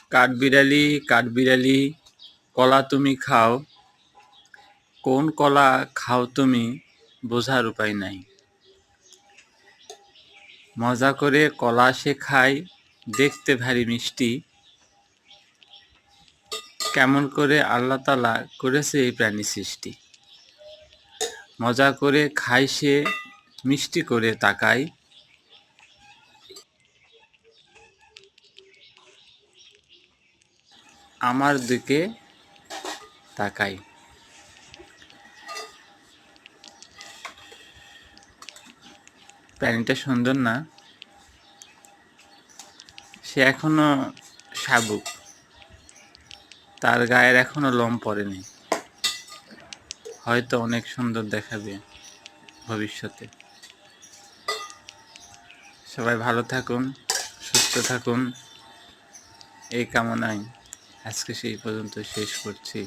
কাঠবিড়ালি কাঠবিড়ালি কলা তুমি খাও, কোন কলা খাও তুমি বোঝার উপায় নাই। মজা করে কলা সে খায়, দেখতে ভারী মিষ্টি। কেমন করে আল্লাহ তাআলা করেছে এই প্রাণী সৃষ্টি। মজা করে খায় সে, মিষ্টি করে তাকায়। আমার দিকে তাকায়। প্রাণীটা সুন্দর না? সে এখনো শাবুক, তার গায়ের এখনো লোম পড়েনি। হয়তো অনেক সুন্দর দেখাবে ভবিষ্যতে। সবাই ভালো থাকুন, সুস্থ থাকুন, এই কামনায় আজকে সেই পর্যন্ত শেষ করছি।